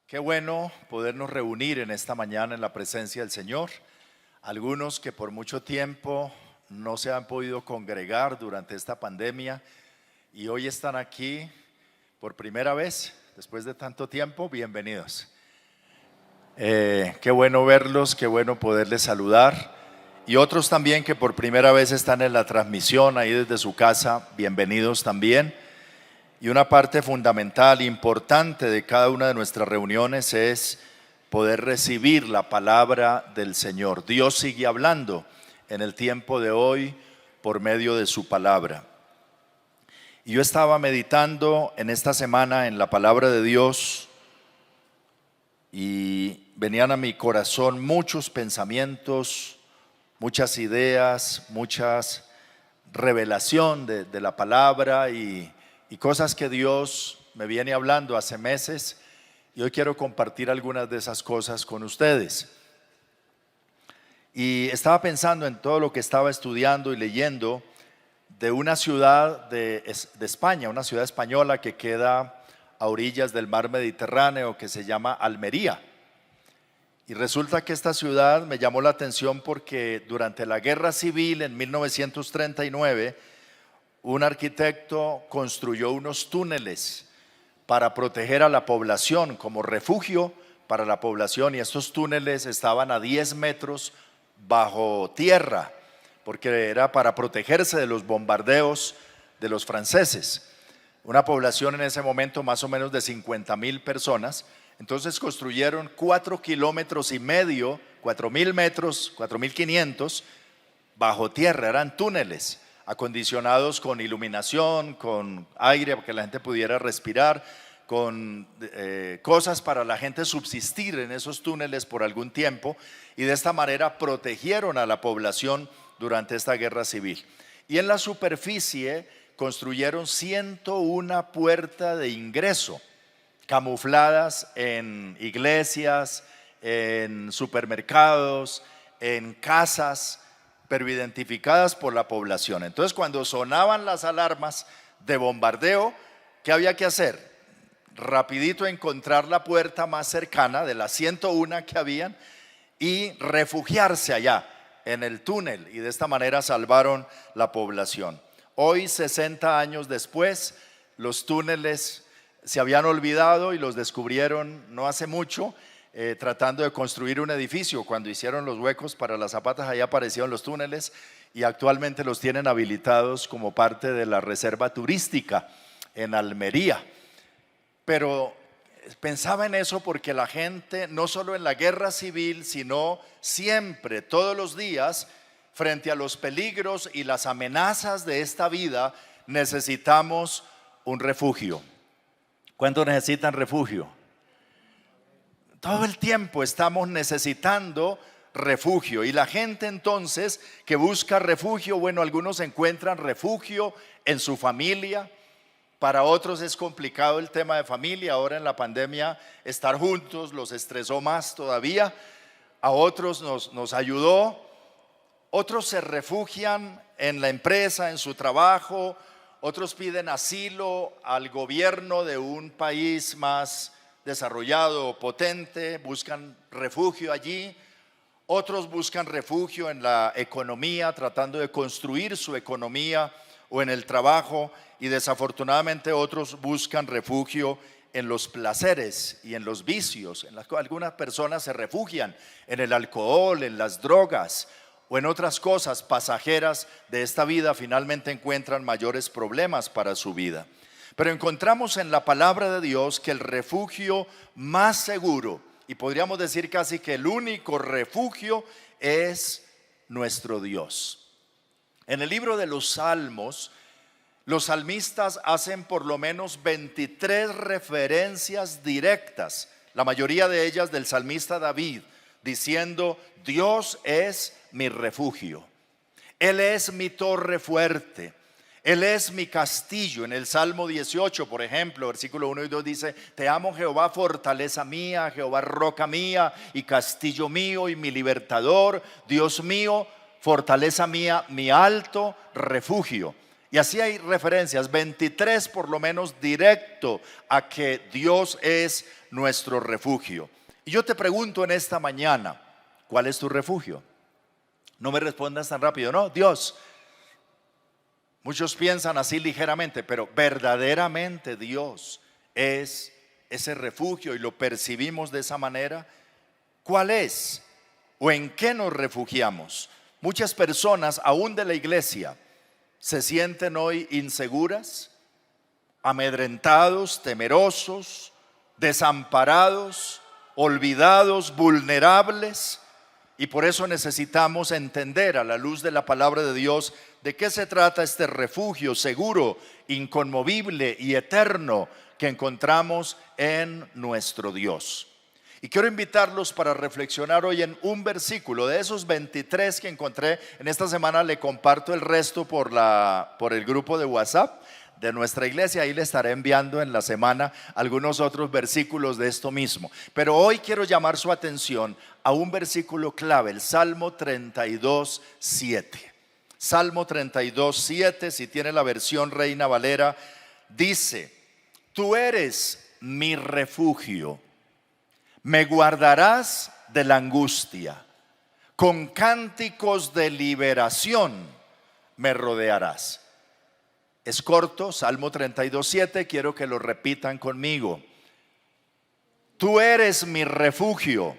Qué bueno podernos reunir en esta mañana en la presencia del Señor. Algunos que por mucho tiempo no se han podido congregar durante esta pandemia y hoy están aquí por primera vez, después de tanto tiempo, bienvenidos. Qué bueno verlos, qué bueno poderles saludar. Y otros también que por primera vez están en la transmisión ahí desde su casa, bienvenidos también. Y una parte fundamental, importante de cada una de nuestras reuniones es poder recibir la palabra del Señor. Dios sigue hablando en el tiempo de hoy por medio de su palabra. Y yo estaba meditando en esta semana en la palabra de Dios y venían a mi corazón muchos pensamientos, muchas ideas, muchas revelación de la palabra y cosas que Dios me viene hablando hace meses, y hoy quiero compartir algunas de esas cosas con ustedes. Y estaba pensando en todo lo que estaba estudiando y leyendo de una ciudad de España, una ciudad española que queda a orillas del mar Mediterráneo, que se llama Almería. Y resulta que esta ciudad me llamó la atención porque durante la Guerra Civil en 1939, un arquitecto construyó unos túneles para proteger a la población, como refugio para la población, y estos túneles estaban a 10 metros bajo tierra, porque era para protegerse de los bombardeos de los franceses. Una población en ese momento más o menos de 50,000 personas. Entonces construyeron 4,5 kilómetros, 4,000 metros, 4,500 bajo tierra, eran túneles acondicionados con iluminación, con aire para que la gente pudiera respirar, con cosas para la gente subsistir en esos túneles por algún tiempo, y de esta manera protegieron a la población durante esta guerra civil. Y en la superficie construyeron 101 puertas de ingreso, camufladas en iglesias, en supermercados, en casas, pero identificadas por la población. Entonces, cuando sonaban las alarmas de bombardeo, ¿qué había que hacer? Rapidito encontrar la puerta más cercana de las 101 que habían y refugiarse allá en el túnel, y de esta manera salvaron la población. Hoy, 60 años después, los túneles se habían olvidado y los descubrieron no hace mucho, tratando de construir un edificio. Cuando hicieron los huecos para las zapatas, ahí aparecieron los túneles y actualmente los tienen habilitados como parte de la reserva turística en Almería. Pero pensaba en eso porque la gente, no solo en la guerra civil, sino siempre, todos los días, frente a los peligros y las amenazas de esta vida, necesitamos un refugio. ¿Cuántos necesitan refugio? Todo el tiempo estamos necesitando refugio, y la gente entonces que busca refugio, bueno, algunos encuentran refugio en su familia. Para otros es complicado el tema de familia, ahora en la pandemia estar juntos los estresó más todavía. A otros nos ayudó. Otros se refugian en la empresa, en su trabajo. Otros piden asilo al gobierno de un país más desarrollado o potente, buscan refugio allí. Otros buscan refugio en la economía, tratando de construir su economía, o en el trabajo, y desafortunadamente otros buscan refugio en los placeres y en los vicios. Algunas personas se refugian en el alcohol, en las drogas o en otras cosas pasajeras de esta vida. Finalmente encuentran mayores problemas para su vida. Pero encontramos en la palabra de Dios que el refugio más seguro, y podríamos decir casi que el único refugio, es nuestro Dios. En el libro de los Salmos, los salmistas hacen por lo menos 23 referencias directas, la mayoría de ellas del salmista David, diciendo: Dios es mi refugio, Él es mi torre fuerte, Él es mi castillo. En el Salmo 18, por ejemplo, versículo 1 y 2 dice: Te amo, Jehová, fortaleza mía, Jehová, roca mía y castillo mío y mi libertador, Dios mío, fortaleza mía, mi alto refugio. Y así hay referencias, 23 por lo menos directo a que Dios es nuestro refugio. Y yo te pregunto en esta mañana, ¿cuál es tu refugio? No me respondas tan rápido, no, Dios. Muchos piensan así ligeramente, pero verdaderamente Dios es ese refugio y lo percibimos de esa manera. ¿Cuál es? ¿O en qué nos refugiamos? Muchas personas, aún de la iglesia, se sienten hoy inseguras, amedrentados, temerosos, desamparados, olvidados, vulnerables. Y por eso necesitamos entender a la luz de la palabra de Dios de qué se trata este refugio seguro, inconmovible y eterno que encontramos en nuestro Dios. Y quiero invitarlos para reflexionar hoy en un versículo de esos 23 que encontré. En esta semana le comparto el resto por el grupo de WhatsApp de nuestra iglesia. Ahí le estaré enviando en la semana algunos otros versículos de esto mismo. Pero hoy quiero llamar su atención a un versículo clave, el Salmo 32, 7. Salmo 32, 7, si tiene la versión Reina Valera, dice: tú eres mi refugio, me guardarás de la angustia, con cánticos de liberación me rodearás. Es corto, Salmo 32, 7, quiero que lo repitan conmigo. Tú eres mi refugio,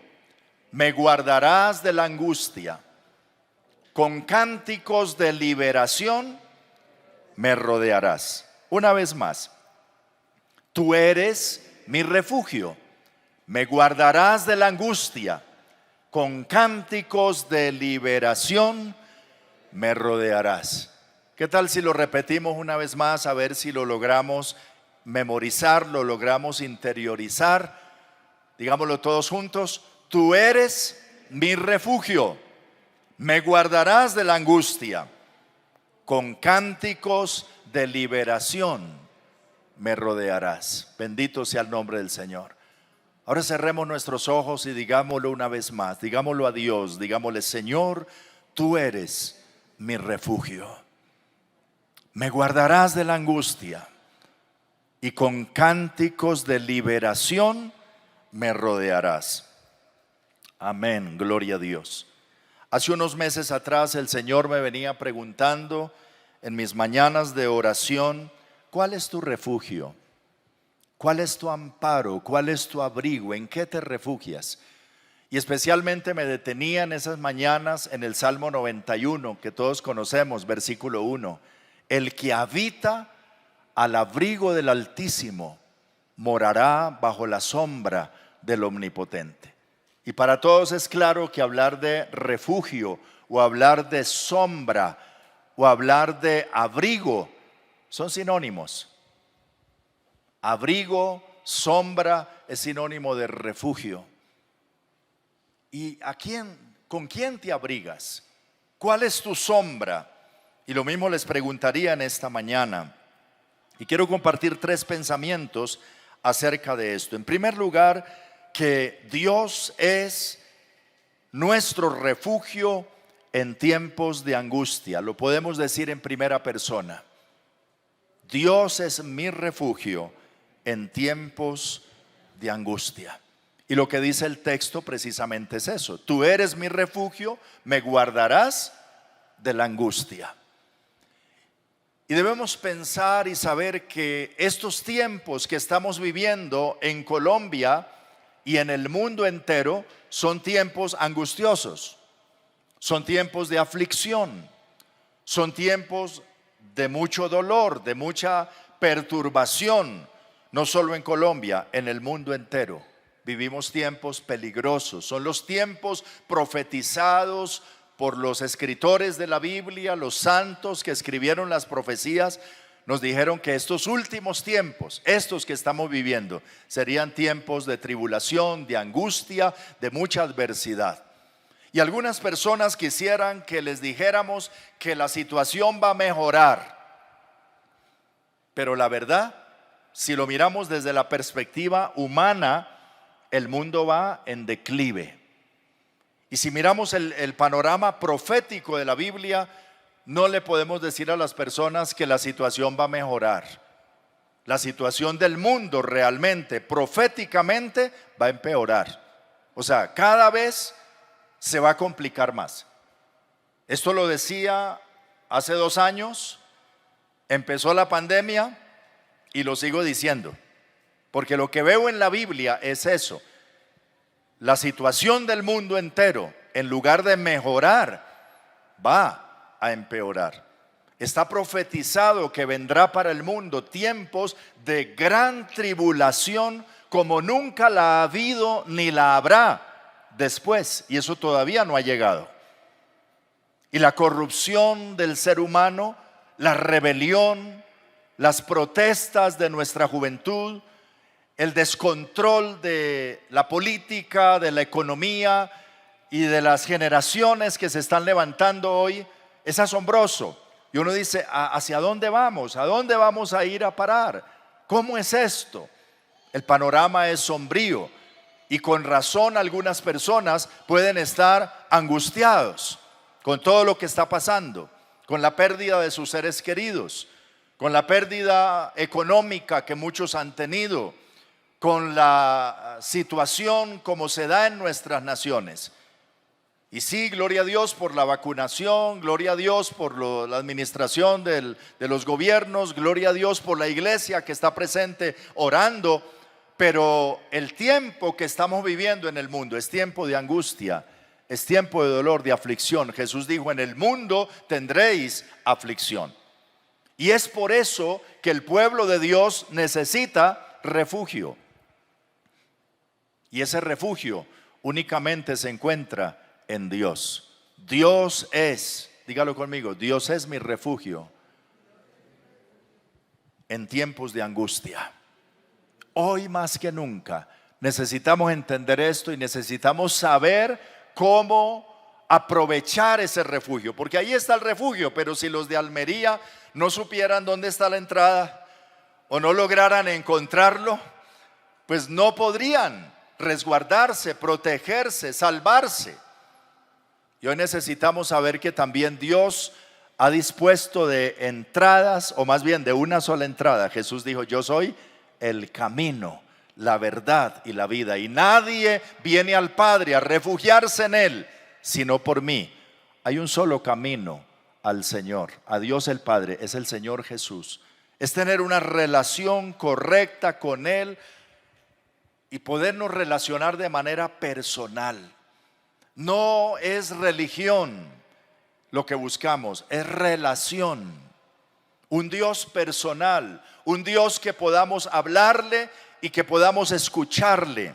me guardarás de la angustia, con cánticos de liberación me rodearás. Una vez más, tú eres mi refugio, me guardarás de la angustia, con cánticos de liberación me rodearás. ¿Qué tal si lo repetimos una vez más, a ver si lo logramos memorizar, lo logramos interiorizar? Digámoslo todos juntos. Tú eres mi refugio, me guardarás de la angustia, con cánticos de liberación me rodearás. Bendito sea el nombre del Señor. Ahora cerremos nuestros ojos y digámoslo una vez más, digámoslo a Dios, digámosle: Señor, tú eres mi refugio, me guardarás de la angustia y con cánticos de liberación me rodearás. Amén, gloria a Dios. Hace unos meses atrás el Señor me venía preguntando en mis mañanas de oración: ¿cuál es tu refugio? ¿Cuál es tu amparo? ¿Cuál es tu abrigo? ¿En qué te refugias? Y especialmente me detenía en esas mañanas en el Salmo 91, que todos conocemos, versículo 1. El que habita al abrigo del Altísimo morará bajo la sombra del Omnipotente. Y para todos es claro que hablar de refugio o hablar de sombra o hablar de abrigo son sinónimos. Abrigo, sombra es sinónimo de refugio. ¿Y con quién te abrigas? ¿Cuál es tu sombra? Y lo mismo les preguntaría en esta mañana. Y quiero compartir 3 pensamientos acerca de esto. En primer lugar, que Dios es nuestro refugio en tiempos de angustia. Lo podemos decir en primera persona. Dios es mi refugio en tiempos de angustia. Y lo que dice el texto precisamente es eso: tú eres mi refugio, me guardarás de la angustia. Y debemos pensar y saber que estos tiempos que estamos viviendo en Colombia y en el mundo entero son tiempos angustiosos, son tiempos de aflicción, son tiempos de mucho dolor, de mucha perturbación. No solo en Colombia, en el mundo entero vivimos tiempos peligrosos. Son los tiempos profetizados por los escritores de la Biblia, los santos que escribieron las profecías. Nos dijeron que estos últimos tiempos, estos que estamos viviendo, serían tiempos de tribulación, de angustia, de mucha adversidad. Y algunas personas quisieran que les dijéramos que la situación va a mejorar. Pero la verdad, si lo miramos desde la perspectiva humana, el mundo va en declive. Y si miramos el panorama profético de la Biblia, no le podemos decir a las personas que la situación va a mejorar. La situación del mundo realmente, proféticamente, va a empeorar. O sea, cada vez se va a complicar más. Esto lo decía hace 2 años, empezó la pandemia y lo sigo diciendo, porque lo que veo en la Biblia es eso. La situación del mundo entero, en lugar de mejorar, va a empeorar. Está profetizado que vendrá para el mundo tiempos de gran tribulación como nunca la ha habido ni la habrá después, y eso todavía no ha llegado. Y la corrupción del ser humano, la rebelión, las protestas de nuestra juventud, el descontrol de la política, de la economía y de las generaciones que se están levantando hoy, es asombroso. Y uno dice, ¿hacia dónde vamos? ¿A dónde vamos a ir a parar? ¿Cómo es esto? El panorama es sombrío y con razón algunas personas pueden estar angustiados con todo lo que está pasando, con la pérdida de sus seres queridos, con la pérdida económica que muchos han tenido, con la situación como se da en nuestras naciones. Y sí, gloria a Dios por la vacunación, gloria a Dios por la administración de los gobiernos, gloria a Dios por la iglesia que está presente orando, pero el tiempo que estamos viviendo en el mundo es tiempo de angustia, es tiempo de dolor, de aflicción. Jesús dijo, en el mundo tendréis aflicción. Y es por eso que el pueblo de Dios necesita refugio. Y ese refugio únicamente se encuentra en Dios. Dios es, dígalo conmigo, Dios es mi refugio en tiempos de angustia. Hoy más que nunca necesitamos entender esto y necesitamos saber cómo aprovechar ese refugio, porque ahí está el refugio, pero si los de Almería no supieran dónde está la entrada o no lograran encontrarlo, pues no podrían resguardarse, protegerse, salvarse. Y hoy necesitamos saber que también Dios ha dispuesto de entradas, o más bien de una sola entrada. Jesús dijo, yo soy el camino, la verdad y la vida, y nadie viene al Padre a refugiarse en Él, sino por mí. Hay un solo camino al Señor, a Dios el Padre, es el Señor Jesús. Es tener una relación correcta con Él y podernos relacionar de manera personal. No es religión lo que buscamos, es relación. Un Dios personal, un Dios que podamos hablarle y que podamos escucharle.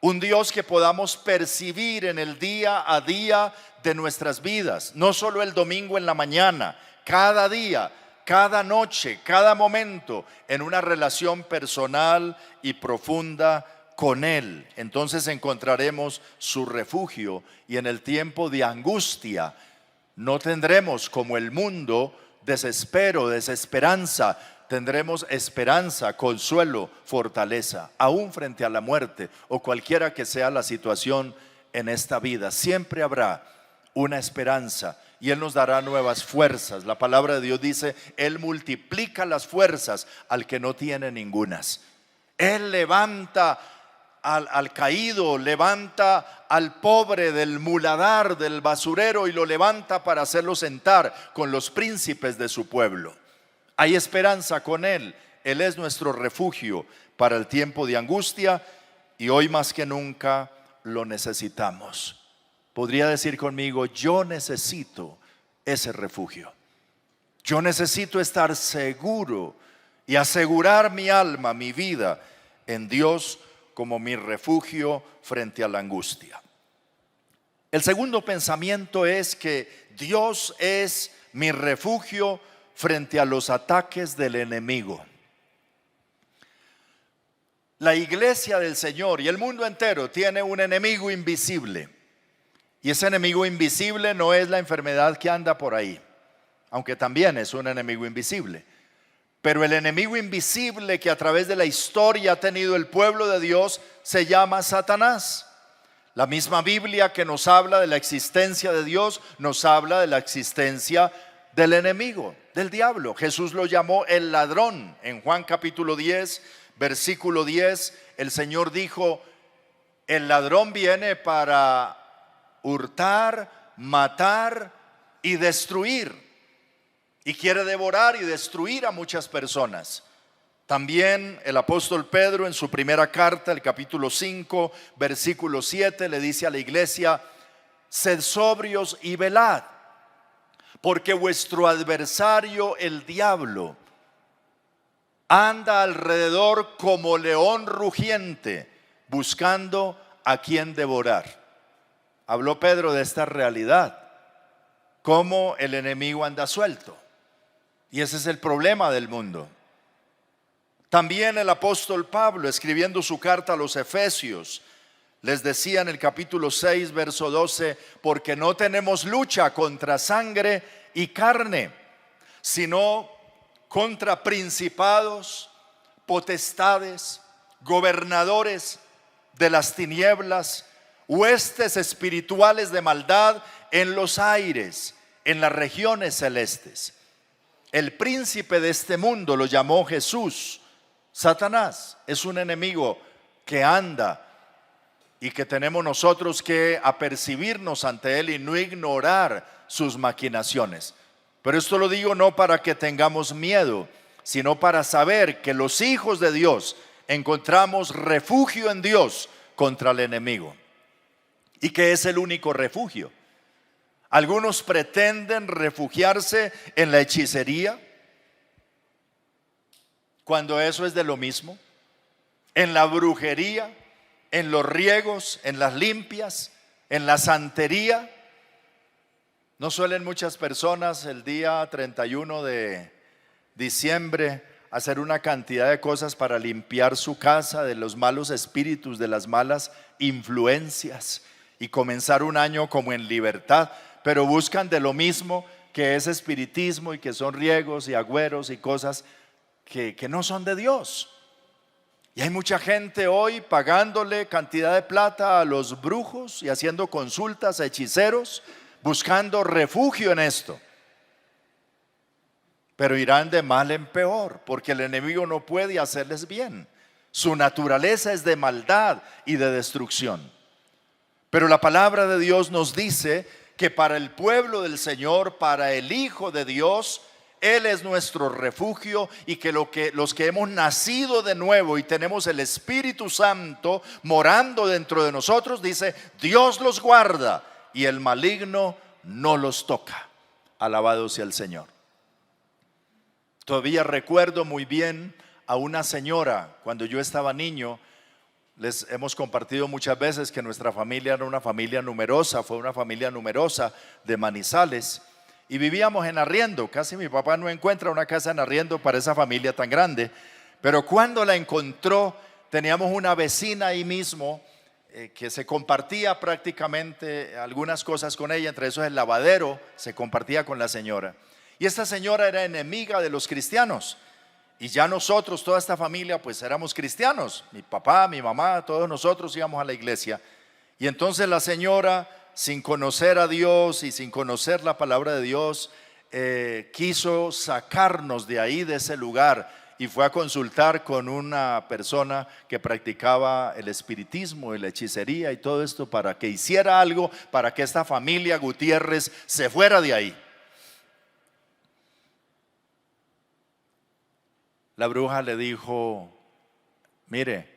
Un Dios que podamos percibir en el día a día de nuestras vidas. No solo el domingo en la mañana, cada día, cada noche, cada momento, en una relación personal y profunda con Él. Entonces encontraremos su refugio y en el tiempo de angustia no tendremos como el mundo desespero, desesperanza. Tendremos esperanza, consuelo, fortaleza, aún frente a la muerte o cualquiera que sea la situación en esta vida. Siempre habrá una esperanza y Él nos dará nuevas fuerzas. La palabra de Dios dice, Él multiplica las fuerzas al que no tiene ningunas. Él levanta al caído, levanta al pobre del muladar, del basurero, y lo levanta para hacerlo sentar con los príncipes de su pueblo. Hay esperanza con Él. Él es nuestro refugio para el tiempo de angustia y hoy más que nunca lo necesitamos. Podría decir conmigo, yo necesito ese refugio. Yo necesito estar seguro y asegurar mi alma, mi vida en Dios como mi refugio frente a la angustia. El segundo pensamiento es que Dios es mi refugio frente a los ataques del enemigo. La iglesia del Señor y el mundo entero tiene un enemigo invisible. Y ese enemigo invisible no es la enfermedad que anda por ahí, aunque también es un enemigo invisible. Pero el enemigo invisible que a través de la historia ha tenido el pueblo de Dios se llama Satanás. La misma Biblia que nos habla de la existencia de Dios nos habla de la existencia del enemigo, del diablo. Jesús lo llamó el ladrón. En Juan capítulo 10, versículo 10, el Señor dijo: el ladrón viene para hurtar, matar y destruir. Y quiere devorar y destruir a muchas personas. También el apóstol Pedro en su primera carta, el capítulo 5, versículo 7, le dice a la iglesia: sed sobrios y velad, porque vuestro adversario el diablo anda alrededor como león rugiente, buscando a quien devorar. Habló Pedro de esta realidad, cómo el enemigo anda suelto. Y ese es el problema del mundo. También el apóstol Pablo, escribiendo su carta a los Efesios, les decía en el capítulo 6, verso 12: porque no tenemos lucha contra sangre y carne, sino contra principados, potestades, gobernadores de las tinieblas, huestes espirituales de maldad en los aires, en las regiones celestes. El príncipe de este mundo lo llamó Jesús. Satanás es un enemigo que anda y que tenemos nosotros que apercibirnos ante él y no ignorar sus maquinaciones. Pero esto lo digo no para que tengamos miedo, sino para saber que los hijos de Dios encontramos refugio en Dios contra el enemigo, y que es el único refugio. Algunos pretenden refugiarse en la hechicería, cuando eso es de lo mismo, en la brujería, en los riegos, en las limpias, en la santería. ¿No suelen muchas personas el día 31 de diciembre hacer una cantidad de cosas para limpiar su casa de los malos espíritus, de las malas influencias, y comenzar un año como en libertad? Pero buscan de lo mismo, que es espiritismo y que son riegos y agüeros y cosas que no son de Dios. Y hay mucha gente hoy pagándole cantidad de plata a los brujos y haciendo consultas a hechiceros, buscando refugio en esto. Pero irán de mal en peor, porque el enemigo no puede hacerles bien. Su naturaleza es de maldad y de destrucción. Pero la palabra de Dios nos dice que para el pueblo del Señor, para el Hijo de Dios, Él es nuestro refugio, y que los que hemos nacido de nuevo y tenemos el Espíritu Santo morando dentro de nosotros, dice: Dios los guarda y el maligno no los toca. Alabado sea el Señor. Todavía recuerdo muy bien a una señora cuando yo estaba niño. Les hemos compartido muchas veces que nuestra familia era una familia numerosa, fue una familia numerosa de Manizales, y vivíamos en arriendo. Casi mi papá no encuentra una casa en arriendo para esa familia tan grande, pero cuando la encontró, teníamos una vecina ahí mismo que se compartía prácticamente algunas cosas con ella, entre esos el lavadero se compartía con la señora. Y esta señora era enemiga de los cristianos. Y ya nosotros, toda esta familia, pues éramos cristianos. Mi papá, mi mamá, todos nosotros íbamos a la iglesia. Y entonces la señora, sin conocer a Dios y sin conocer la palabra de Dios, quiso sacarnos de ahí, de ese lugar, y fue a consultar con una persona que practicaba el espiritismo y la hechicería y todo esto, para que hiciera algo para que esta familia Gutiérrez se fuera de ahí. La bruja le dijo: mire,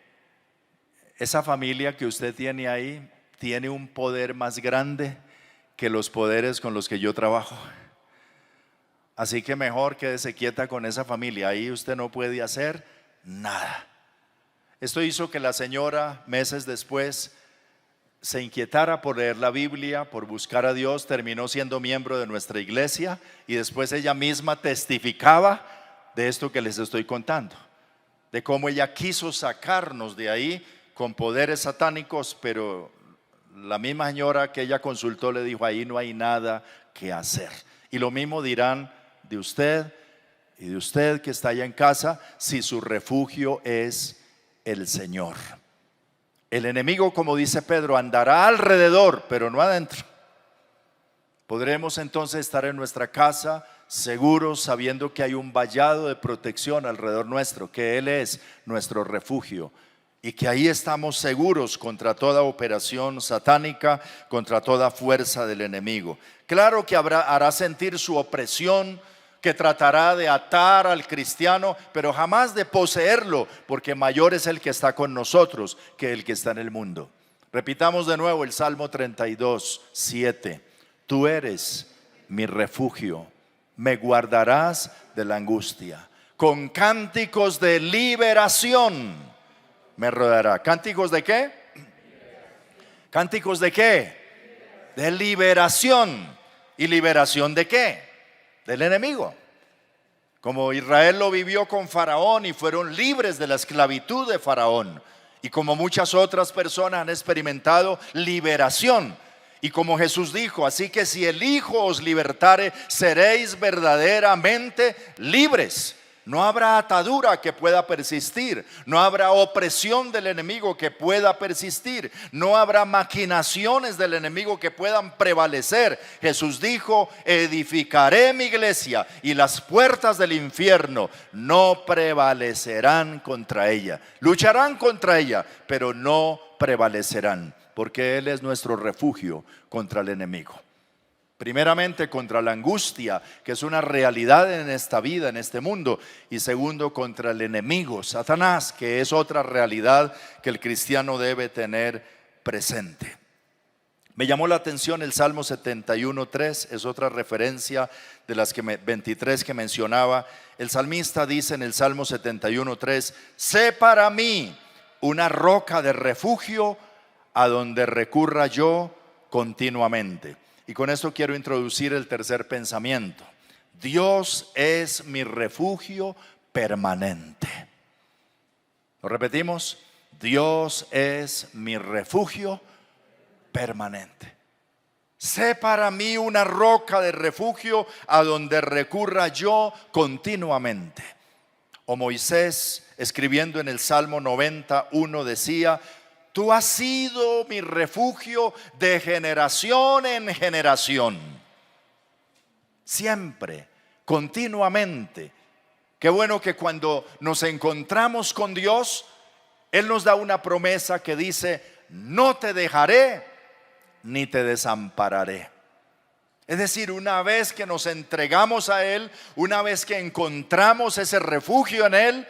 esa familia que usted tiene ahí tiene un poder más grande que los poderes con los que yo trabajo. Así que mejor quédese quieta con esa familia, ahí usted no puede hacer nada. Esto hizo que la señora, meses después, se inquietara por leer la Biblia, por buscar a Dios. Terminó siendo miembro de nuestra iglesia, y después ella misma testificaba de esto que les estoy contando, de cómo ella quiso sacarnos de ahí con poderes satánicos, pero la misma señora que ella consultó le dijo: ahí no hay nada que hacer. Y lo mismo dirán de usted y de usted que está allá en casa, si su refugio es el Señor. El enemigo, como dice Pedro, andará alrededor, pero no adentro. Podremos entonces estar en nuestra casa seguros sabiendo que hay un vallado de protección alrededor nuestro, que Él es nuestro refugio y que ahí estamos seguros contra toda operación satánica, contra toda fuerza del enemigo. Claro que hará sentir su opresión, que tratará de atar al cristiano, pero jamás de poseerlo, porque mayor es el que está con nosotros que el que está en el mundo. Repitamos de nuevo el Salmo 32, 7. Tú eres mi refugio, me guardarás de la angustia. Con cánticos de liberación me rodeará. ¿Cánticos de qué? ¿Cánticos de qué? De liberación. ¿Y liberación de qué? Del enemigo. Como Israel lo vivió con Faraón y fueron libres de la esclavitud de Faraón, y como muchas otras personas han experimentado liberación, y como Jesús dijo, así que si el Hijo os libertare, seréis verdaderamente libres. No habrá atadura que pueda persistir, no habrá opresión del enemigo que pueda persistir, no habrá maquinaciones del enemigo que puedan prevalecer. Jesús dijo, edificaré mi iglesia y las puertas del infierno no prevalecerán contra ella. Lucharán contra ella, pero no prevalecerán, porque Él es nuestro refugio contra el enemigo. Primeramente contra la angustia, que es una realidad en esta vida, en este mundo. Y segundo, contra el enemigo, Satanás, que es otra realidad que el cristiano debe tener presente. Me llamó la atención el Salmo 71:3, es otra referencia de las 23 que mencionaba. El salmista dice en el Salmo 71:3, sé para mí una roca de refugio a donde recurra yo continuamente. Y con esto quiero introducir el tercer pensamiento. Dios es mi refugio permanente. ¿Lo repetimos? Dios es mi refugio permanente. Sé para mí una roca de refugio a donde recurra yo continuamente. O Moisés, escribiendo en el Salmo 91, decía, tú has sido mi refugio de generación en generación. Siempre, continuamente. Qué bueno que cuando nos encontramos con Dios, Él nos da una promesa que dice, no te dejaré ni te desampararé. Es decir, una vez que nos entregamos a Él, una vez que encontramos ese refugio en Él,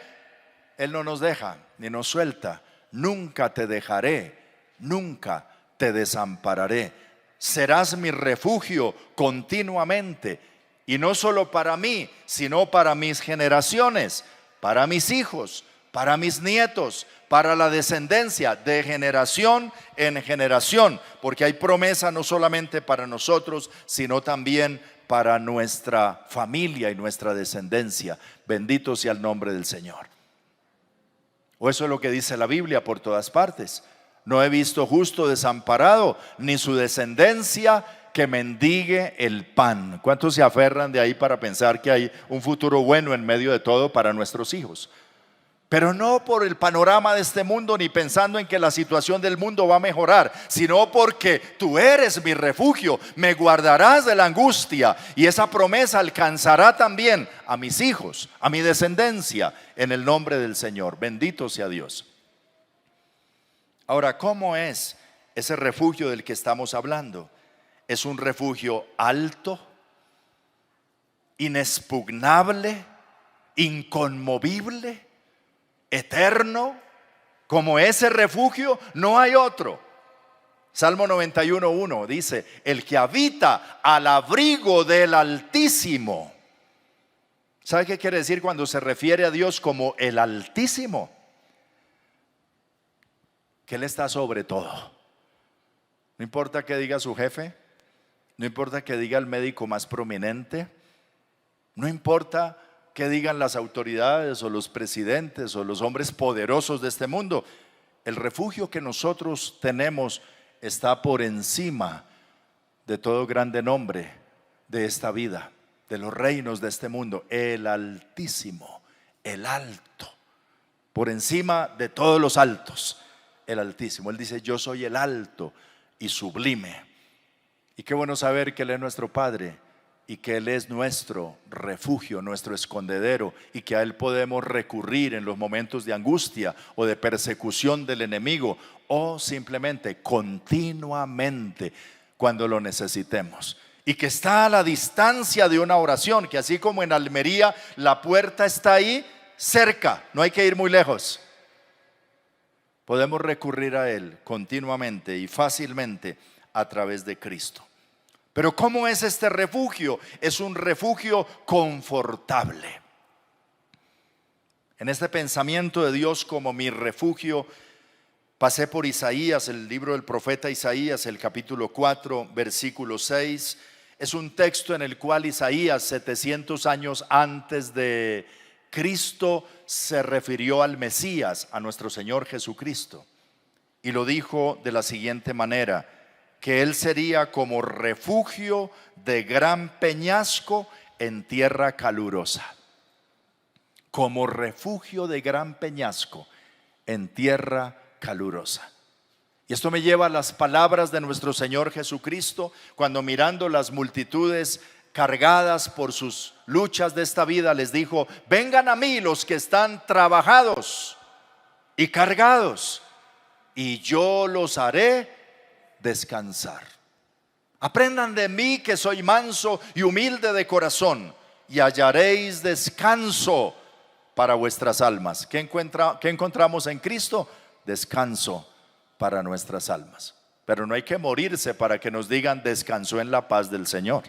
Él no nos deja ni nos suelta. Nunca te dejaré, nunca te desampararé. Serás mi refugio continuamente. Y no solo para mí, sino para mis generaciones, para mis hijos, para mis nietos, para la descendencia de generación en generación. Porque hay promesa no solamente para nosotros, sino también para nuestra familia y nuestra descendencia. Bendito sea el nombre del Señor. O eso es lo que dice la Biblia por todas partes. No he visto justo desamparado, ni su descendencia que mendigue el pan. ¿Cuántos se aferran de ahí para pensar que hay un futuro bueno en medio de todo para nuestros hijos? Pero no por el panorama de este mundo, ni pensando en que la situación del mundo va a mejorar, sino porque tú eres mi refugio, me guardarás de la angustia, y esa promesa alcanzará también a mis hijos, a mi descendencia, en el nombre del Señor. Bendito sea Dios. Ahora, ¿cómo es ese refugio del que estamos hablando? Es un refugio alto, inexpugnable, inconmovible, eterno. Como ese refugio no hay otro. Salmo 91:1 dice, el que habita al abrigo del Altísimo. ¿Sabe qué quiere decir cuando se refiere a Dios como el Altísimo? Que Él está sobre todo. No importa que diga su jefe, no importa que diga el médico más prominente, no importa que digan las autoridades o los presidentes o los hombres poderosos de este mundo. El refugio que nosotros tenemos está por encima de todo grande nombre de esta vida, de los reinos de este mundo. El Altísimo, el alto, por encima de todos los altos, el Altísimo. Él dice, yo soy el alto y sublime. Y qué bueno saber que Él es nuestro Padre y que Él es nuestro refugio, nuestro escondedero, y que a Él podemos recurrir en los momentos de angustia o de persecución del enemigo, o simplemente continuamente cuando lo necesitemos, y que está a la distancia de una oración, que así como en Almería la puerta está ahí cerca, no hay que ir muy lejos. Podemos recurrir a Él continuamente y fácilmente a través de Cristo. Pero ¿cómo es este refugio? Es un refugio confortable. En este pensamiento de Dios como mi refugio, pasé por Isaías, el libro del profeta Isaías, el capítulo 4, versículo 6. Es un texto en el cual Isaías, 700 años antes de Cristo, se refirió al Mesías, a nuestro Señor Jesucristo. Y lo dijo de la siguiente manera: que Él sería como refugio de gran peñasco en tierra calurosa. Como refugio de gran peñasco en tierra calurosa. Y esto me lleva a las palabras de nuestro Señor Jesucristo, cuando mirando las multitudes cargadas por sus luchas de esta vida, les dijo: vengan a mí los que están trabajados y cargados, y yo los haré descansar. Aprendan de mí, que soy manso y humilde de corazón, y hallaréis descanso para vuestras almas. ¿Qué encontramos en Cristo? Descanso para nuestras almas. Pero no hay que morirse para que nos digan descansó en la paz del Señor.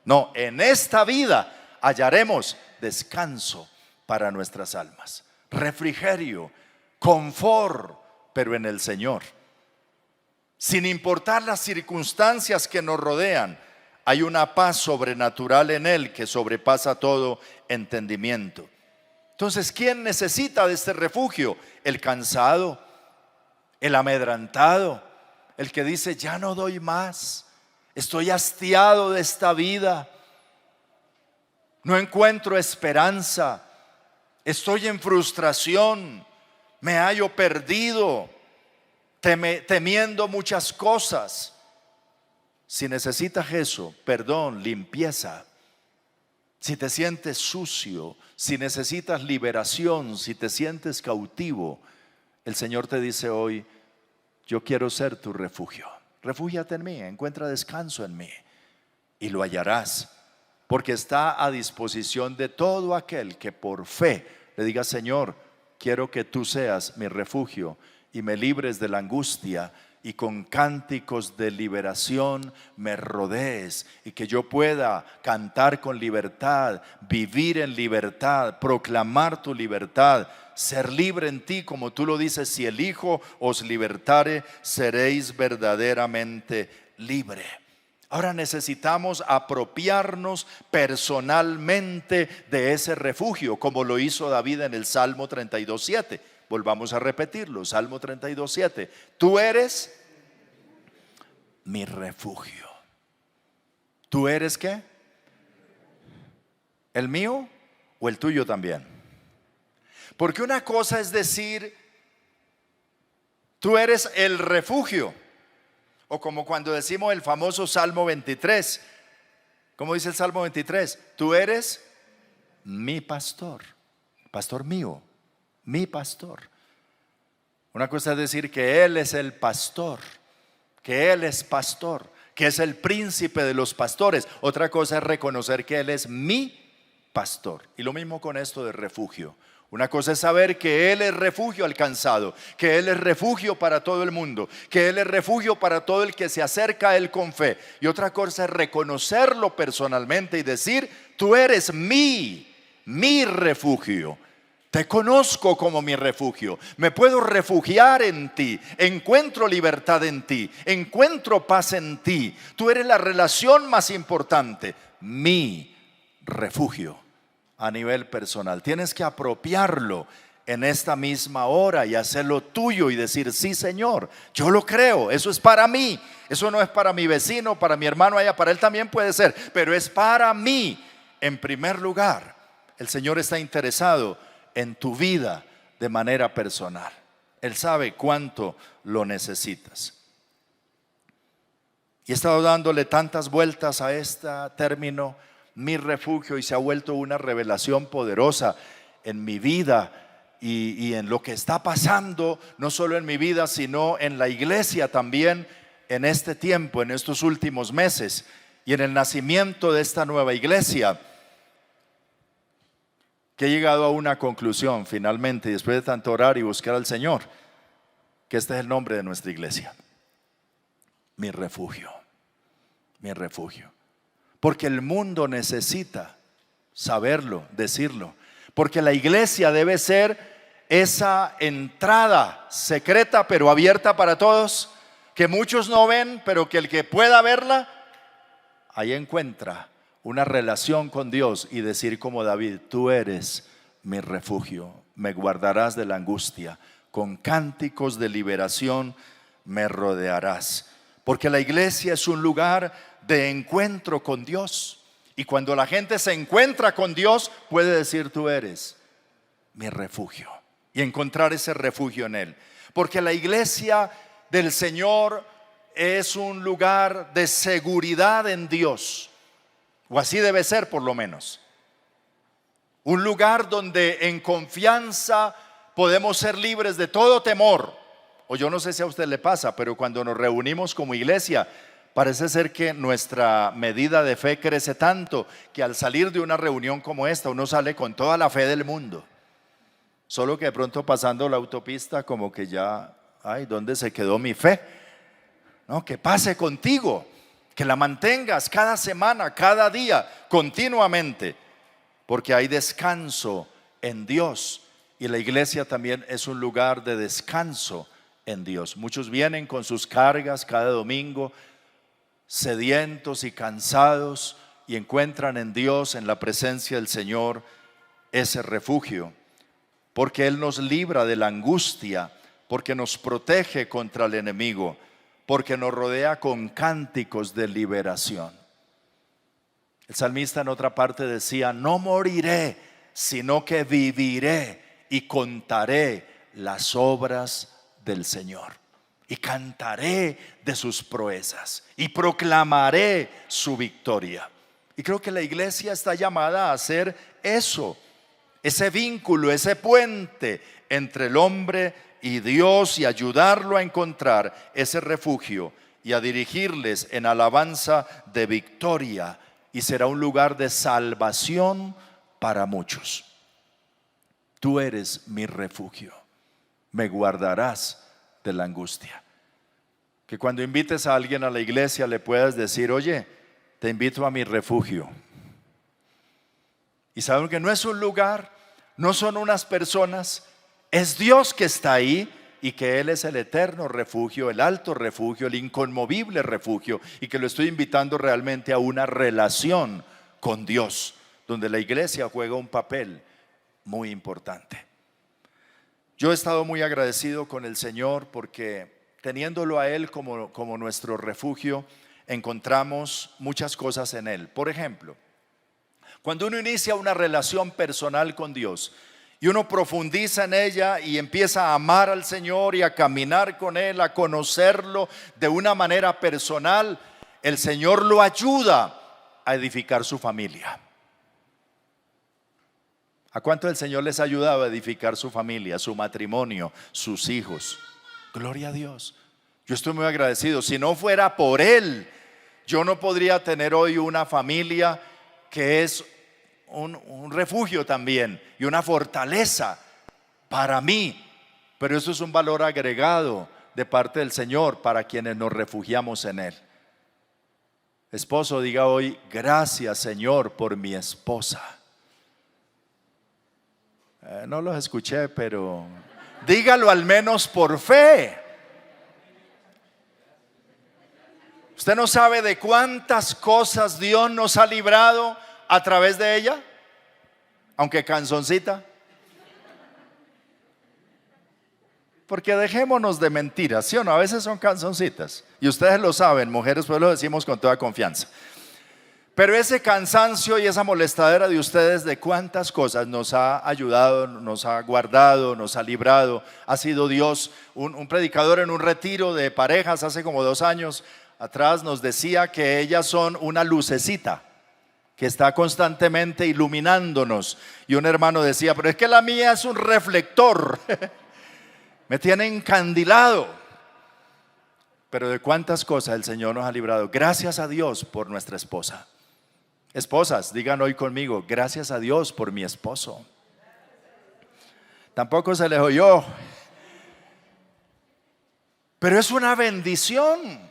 No, en esta vida hallaremos descanso para nuestras almas, refrigerio, confort, pero en el Señor. Sin importar las circunstancias que nos rodean, hay una paz sobrenatural en Él que sobrepasa todo entendimiento. Entonces, ¿quién necesita de este refugio? El cansado, el amedrantado, el que dice: ya no doy más, estoy hastiado de esta vida, no encuentro esperanza, estoy en frustración, me hallo perdido, temiendo muchas cosas. Si necesitas eso, perdón, limpieza, si te sientes sucio, si necesitas liberación, si te sientes cautivo, el Señor te dice hoy: yo quiero ser tu refugio. Refúgiate en mí, encuentra descanso en mí, y lo hallarás, porque está a disposición de todo aquel que por fe le diga: Señor, quiero que tú seas mi refugio y me libres de la angustia, y con cánticos de liberación me rodees, y que yo pueda cantar con libertad, vivir en libertad, proclamar tu libertad, ser libre en ti, como tú lo dices: si el Hijo os libertare, seréis verdaderamente libre. Ahora necesitamos apropiarnos personalmente de ese refugio, como lo hizo David en el Salmo 32:7. Volvamos a repetirlo, Salmo 32:7. Tú eres mi refugio. ¿Tú eres qué? ¿El mío o el tuyo también? Porque una cosa es decir: tú eres el refugio, o como cuando decimos el famoso Salmo 23. ¿Cómo dice el Salmo 23? Tú eres mi pastor, pastor mío, mi pastor. Una cosa es decir que Él es el pastor, que Él es pastor, que es el príncipe de los pastores. Otra cosa es reconocer que Él es mi pastor. Y lo mismo con esto de refugio. Una cosa es saber que Él es refugio alcanzado, que Él es refugio para todo el mundo, que Él es refugio para todo el que se acerca a Él con fe. Y otra cosa es reconocerlo personalmente y decir: tú eres mi refugio. Te conozco como mi refugio, me puedo refugiar en ti, encuentro libertad en ti, encuentro paz en ti. Tú eres la relación más importante, mi refugio a nivel personal. Tienes que apropiarlo en esta misma hora y hacerlo tuyo y decir: sí, Señor, yo lo creo, eso es para mí. Eso no es para mi vecino, para mi hermano allá, para él también puede ser, pero es para mí en primer lugar. El Señor está interesado en tu vida de manera personal. Él sabe cuánto lo necesitas. Y he estado dándole tantas vueltas a este término mi refugio, y se ha vuelto una revelación poderosa en mi vida y en lo que está pasando, no solo en mi vida, sino en la iglesia también en este tiempo, en estos últimos meses y en el nacimiento de esta nueva iglesia, que he llegado a una conclusión finalmente, después de tanto orar y buscar al Señor, que este es el nombre de nuestra iglesia: mi refugio, mi refugio. Porque el mundo necesita saberlo, decirlo. Porque la iglesia debe ser esa entrada secreta pero abierta para todos, que muchos no ven, pero que el que pueda verla, ahí encuentra una relación con Dios y decir como David: tú eres mi refugio, me guardarás de la angustia, con cánticos de liberación me rodearás. Porque la iglesia es un lugar de encuentro con Dios, y cuando la gente se encuentra con Dios puede decir: tú eres mi refugio, y encontrar ese refugio en Él. Porque la iglesia del Señor es un lugar de seguridad en Dios, o así debe ser por lo menos. Un lugar donde en confianza podemos ser libres de todo temor. O yo no sé si a usted le pasa, pero cuando nos reunimos como iglesia, parece ser que nuestra medida de fe crece tanto que al salir de una reunión como esta uno sale con toda la fe del mundo. Solo que de pronto pasando la autopista como que ya, ay, ¿dónde se quedó mi fe? No, que pase contigo, que la mantengas cada semana, cada día, continuamente, porque hay descanso en Dios, y la iglesia también es un lugar de descanso en Dios. Muchos vienen con sus cargas cada domingo, sedientos y cansados, y encuentran en Dios, en la presencia del Señor, ese refugio, porque Él nos libra de la angustia, porque nos protege contra el enemigo, porque nos rodea con cánticos de liberación. El salmista en otra parte decía: no moriré, sino que viviré y contaré las obras del Señor, y cantaré de sus proezas y proclamaré su victoria. Y creo que la iglesia está llamada a hacer eso, ese vínculo, ese puente entre el hombre y Dios, y ayudarlo a encontrar ese refugio y a dirigirles en alabanza de victoria, y será un lugar de salvación para muchos. Tú eres mi refugio, me guardarás de la angustia. Que cuando invites a alguien a la iglesia le puedas decir: oye, te invito a mi refugio. Y saben que no es un lugar, no son unas personas, es Dios que está ahí, y que Él es el eterno refugio, el alto refugio, el inconmovible refugio, y que lo estoy invitando realmente a una relación con Dios, donde la iglesia juega un papel muy importante. Yo he estado muy agradecido con el Señor, porque teniéndolo a Él como nuestro refugio, encontramos muchas cosas en Él. Por ejemplo, cuando uno inicia una relación personal con Dios y uno profundiza en ella y empieza a amar al Señor y a caminar con Él, a conocerlo de una manera personal, el Señor lo ayuda a edificar su familia. ¿A cuánto el Señor les ha ayudado a edificar su familia, su matrimonio, sus hijos? Gloria a Dios. Yo estoy muy agradecido. Si no fuera por Él, yo no podría tener hoy una familia que es un refugio también y una fortaleza para mí. Pero eso es un valor agregado de parte del Señor para quienes nos refugiamos en Él. Esposo, diga hoy: gracias, Señor, por mi esposa. No los escuché, pero dígalo al menos por fe. Usted no sabe de cuántas cosas Dios nos ha librado a través de ella, aunque canzoncita. Porque dejémonos de mentiras, ¿sí o no? A veces son canzoncitas, y ustedes lo saben, mujeres, pues lo decimos con toda confianza. Pero ese cansancio y esa molestadera de ustedes, de cuántas cosas nos ha ayudado, nos ha guardado, nos ha librado, ha sido Dios. Un predicador en un retiro de parejas hace como 2 años atrás nos decía que ellas son una lucecita. que está constantemente iluminándonos. Y un hermano decía, pero es que la mía es un reflector, me tiene encandilado. Pero de cuántas cosas el Señor nos ha librado. Gracias a Dios por nuestra esposa. Esposas, digan hoy conmigo, gracias a Dios por mi esposo. Tampoco se les oyó, pero es una bendición.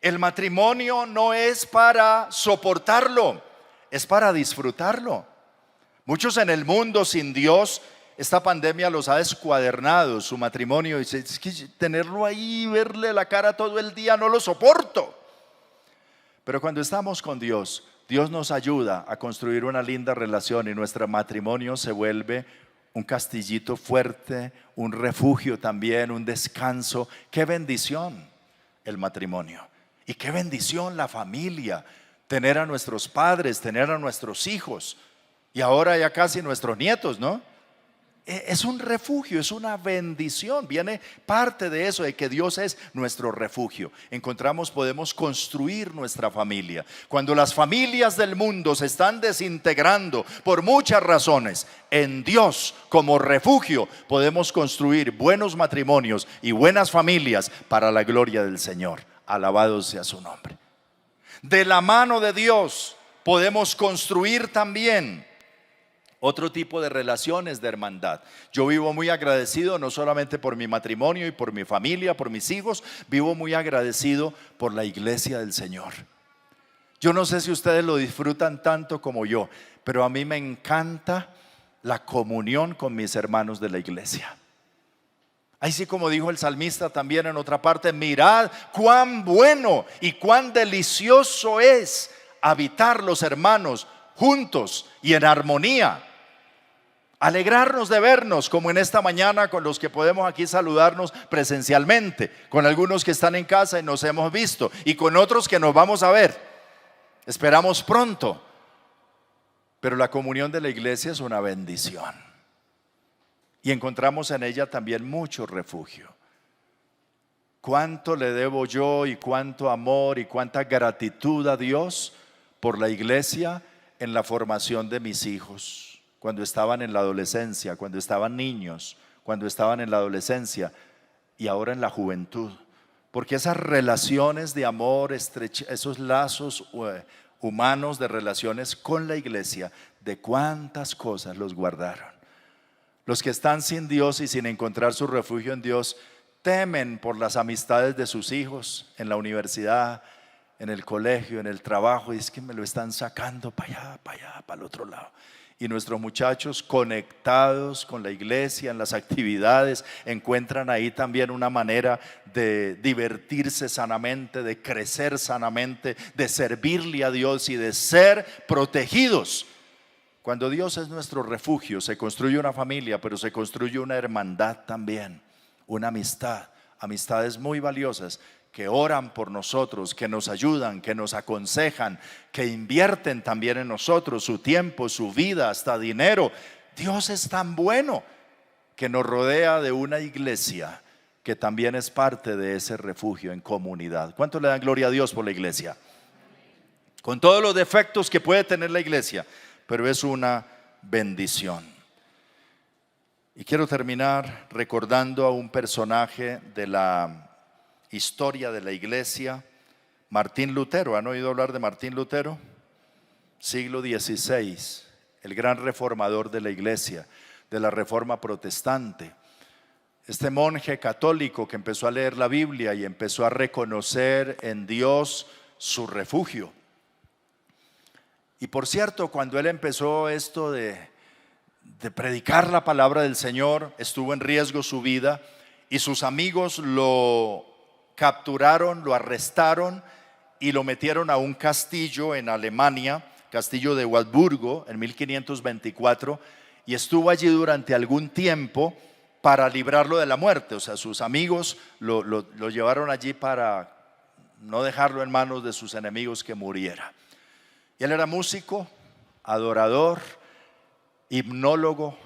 El matrimonio no es para soportarlo, es para disfrutarlo. Muchos en el mundo sin Dios, esta pandemia los ha descuadernado su matrimonio. Dice, es que tenerlo ahí, verle la cara todo el día, no lo soporto. Pero cuando estamos con Dios, Dios nos ayuda a construir una linda relación y nuestro matrimonio se vuelve un castillito fuerte, un refugio también, un descanso. ¡Qué bendición el matrimonio! Y qué bendición la familia, tener a nuestros padres, tener a nuestros hijos y ahora ya casi nuestros nietos, ¿no? Es un refugio, es una bendición. Viene parte de eso, de que Dios es nuestro refugio. Podemos construir nuestra familia. Cuando las familias del mundo se están desintegrando por muchas razones, en Dios como refugio podemos construir buenos matrimonios y buenas familias para la gloria del Señor. Alabado sea su nombre. De la mano de Dios podemos construir también otro tipo de relaciones de hermandad. Yo vivo muy agradecido no solamente por mi matrimonio y por mi familia, por mis hijos, vivo muy agradecido por la iglesia del Señor. Yo no sé si ustedes lo disfrutan tanto como yo, pero a mí me encanta la comunión con mis hermanos de la iglesia. Así como dijo el salmista también en otra parte, mirad cuán bueno y cuán delicioso es habitar los hermanos juntos y en armonía. Alegrarnos de vernos como en esta mañana con los que podemos aquí saludarnos presencialmente, con algunos que están en casa y nos hemos visto y con otros que nos vamos a ver. Esperamos pronto. Pero la comunión de la iglesia es una bendición y encontramos en ella también mucho refugio. ¿Cuánto le debo yo y cuánto amor y cuánta gratitud a Dios por la iglesia en la formación de mis hijos? Cuando estaban en la adolescencia, cuando estaban niños, cuando estaban en la adolescencia y ahora en la juventud. Porque esas relaciones de amor, esos lazos humanos de relaciones con la iglesia, de cuántas cosas los guardaron. Los que están sin Dios y sin encontrar su refugio en Dios, temen por las amistades de sus hijos en la universidad, en el colegio, en el trabajo, y es que me lo están sacando para allá, para el otro lado. Y nuestros muchachos conectados con la iglesia en las actividades encuentran ahí también una manera de divertirse sanamente, de crecer sanamente, de servirle a Dios y de ser protegidos. Cuando Dios es nuestro refugio, se construye una familia, pero se construye una hermandad también, una amistad, amistades muy valiosas que oran por nosotros, que nos ayudan, que nos aconsejan, que invierten también en nosotros su tiempo, su vida, hasta dinero. Dios es tan bueno que nos rodea de una iglesia que también es parte de ese refugio en comunidad. ¿Cuánto le dan gloria a Dios por la iglesia? Con todos los defectos que puede tener la iglesia, pero es una bendición. Y quiero terminar recordando a un personaje de la historia de la iglesia, Martín Lutero. ¿Han oído hablar de Martín Lutero? Siglo XVI, el gran reformador de la iglesia, de la reforma protestante. Este monje católico que empezó a leer la Biblia y empezó a reconocer en Dios su refugio. Y por cierto, cuando él empezó esto de predicar la palabra del Señor, estuvo en riesgo su vida y sus amigos lo capturaron, lo arrestaron y lo metieron a un castillo en Alemania, castillo de Wartburgo, en 1524, y estuvo allí durante algún tiempo para librarlo de la muerte. O sea, sus amigos lo llevaron allí para no dejarlo en manos de sus enemigos que muriera. Y él era músico, adorador, himnólogo,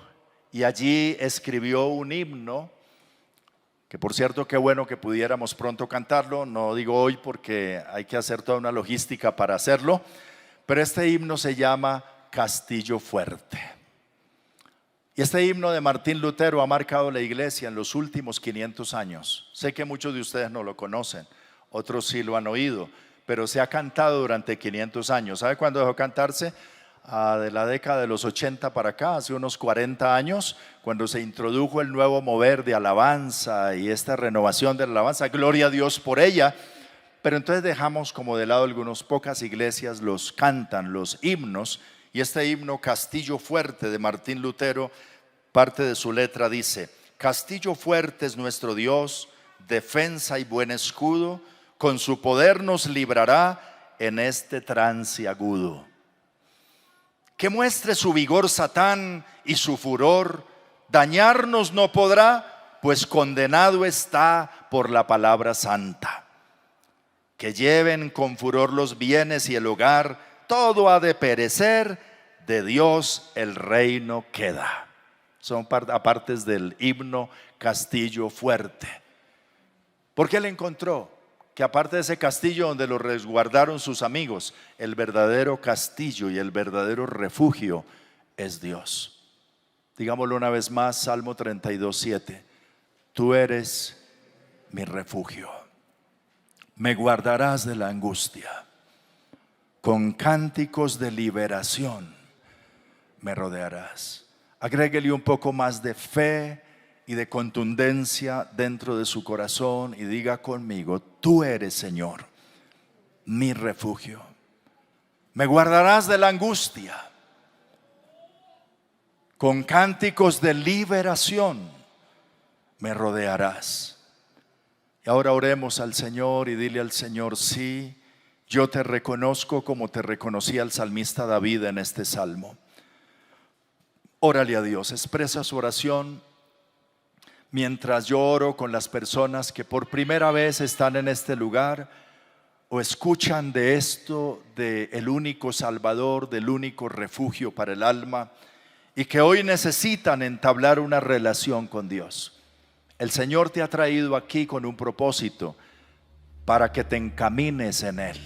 y allí escribió un himno que, por cierto, qué bueno que pudiéramos pronto cantarlo. No digo hoy porque hay que hacer toda una logística para hacerlo, pero este himno se llama Castillo Fuerte. Y este himno de Martín Lutero ha marcado la iglesia en los últimos 500 años. Sé que muchos de ustedes no lo conocen, otros sí lo han oído, pero se ha cantado durante 500 años. ¿Sabe cuándo dejó cantarse? De la década de los 80 para acá, hace unos 40 años, cuando se introdujo el nuevo mover de alabanza y esta renovación de la alabanza. Gloria a Dios por ella. Pero entonces dejamos como de lado algunas pocas iglesias, los cantan, los himnos. Y este himno Castillo Fuerte de Martín Lutero, parte de su letra dice: Castillo fuerte es nuestro Dios, defensa y buen escudo, con su poder nos librará en este trance agudo. Que muestre su vigor Satán y su furor, dañarnos no podrá, pues condenado está por la palabra santa. Que lleven con furor los bienes y el hogar, todo ha de perecer, de Dios el reino queda. Son apartes del himno Castillo Fuerte. ¿Por qué él encontró que aparte de ese castillo donde lo resguardaron sus amigos, el verdadero castillo y el verdadero refugio es Dios? Digámoslo una vez más, Salmo 32:7. Tú eres mi refugio, me guardarás de la angustia, con cánticos de liberación me rodearás. Agréguele un poco más de fe y de contundencia dentro de su corazón y diga conmigo: tú eres, Señor, mi refugio, me guardarás de la angustia, con cánticos de liberación me rodearás. Y ahora oremos al Señor y dile al Señor: sí, yo te reconozco como te reconocía el salmista David en este salmo. Órale a Dios, expresa su oración mientras yo oro con las personas que por primera vez están en este lugar o escuchan de esto, de el único Salvador, del único refugio para el alma, y que hoy necesitan entablar una relación con Dios. El Señor te ha traído aquí con un propósito, para que te encamines en Él,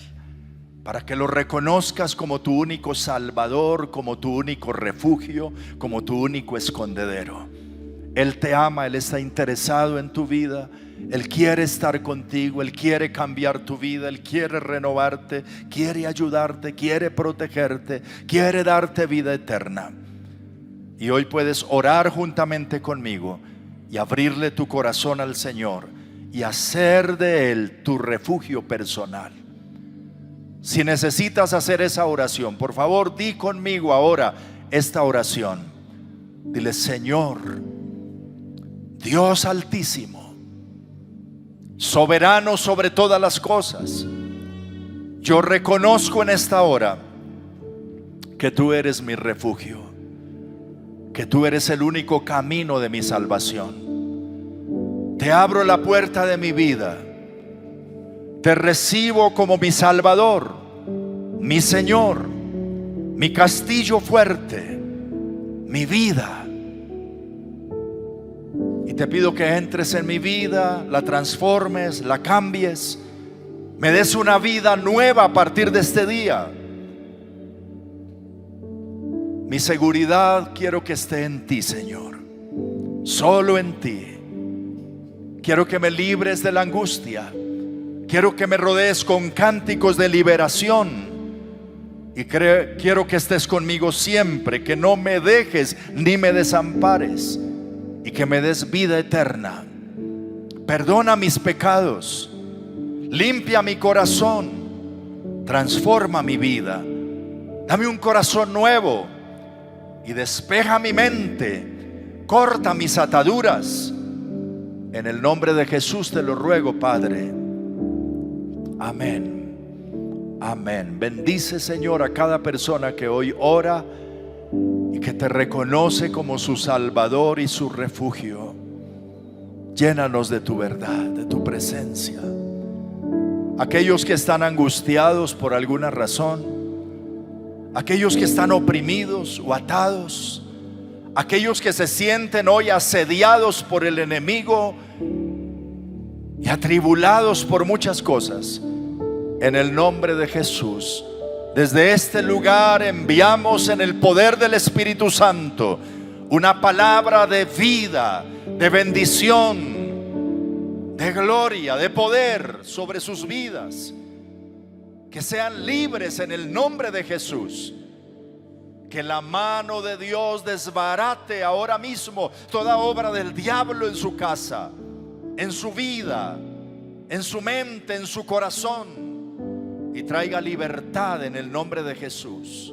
para que lo reconozcas como tu único Salvador, como tu único refugio, como tu único escondedero. Él te ama, Él está interesado en tu vida, Él quiere estar contigo, Él quiere cambiar tu vida, Él quiere renovarte, quiere ayudarte, quiere protegerte, quiere darte vida eterna. Y hoy puedes orar juntamente conmigo y abrirle tu corazón al Señor y hacer de Él tu refugio personal. Si necesitas hacer esa oración, por favor, di conmigo ahora esta oración. Dile: Señor, Dios Altísimo, soberano sobre todas las cosas, yo reconozco en esta hora que tú eres mi refugio, que tú eres el único camino de mi salvación. Te abro la puerta de mi vida, te recibo como mi Salvador, mi Señor, mi castillo fuerte, mi vida. Y te pido que entres en mi vida, la transformes, la cambies, me des una vida nueva a partir de este día. Mi seguridad quiero que esté en ti, Señor, solo en ti. Quiero que me libres de la angustia, quiero que me rodees con cánticos de liberación. Y quiero que estés conmigo siempre, que no me dejes ni me desampares, y que me des vida eterna. Perdona mis pecados, limpia mi corazón, transforma mi vida, dame un corazón nuevo y despeja mi mente, corta mis ataduras. En el nombre de Jesús te lo ruego, Padre. Amén. Amén. Bendice, Señor, a cada persona que hoy ora y que te reconoce como su Salvador y su refugio. Llénanos de tu verdad, de tu presencia. Aquellos que están angustiados por alguna razón, aquellos que están oprimidos o atados, aquellos que se sienten hoy asediados por el enemigo y atribulados por muchas cosas, en el nombre de Jesús, Desde este lugar enviamos en el poder del Espíritu Santo una palabra de vida, de bendición, de gloria, de poder sobre sus vidas. Que sean libres en el nombre de Jesús. Que la mano de Dios desbarate ahora mismo toda obra del diablo en su casa, en su vida, en su mente, en su corazón, y traiga libertad en el nombre de Jesús.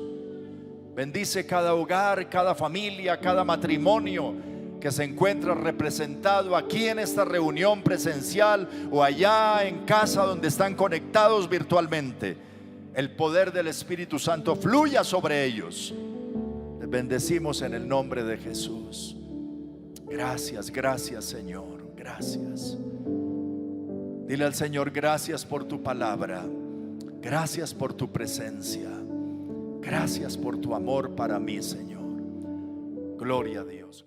Bendice cada hogar, cada familia, cada matrimonio que se encuentra representado aquí en esta reunión presencial o allá en casa donde están conectados virtualmente. El poder del Espíritu Santo fluya sobre ellos. Les bendecimos en el nombre de Jesús. Gracias, gracias Señor, gracias. Dile al Señor: gracias por tu palabra, gracias por tu presencia, gracias por tu amor para mí, Señor. Gloria a Dios.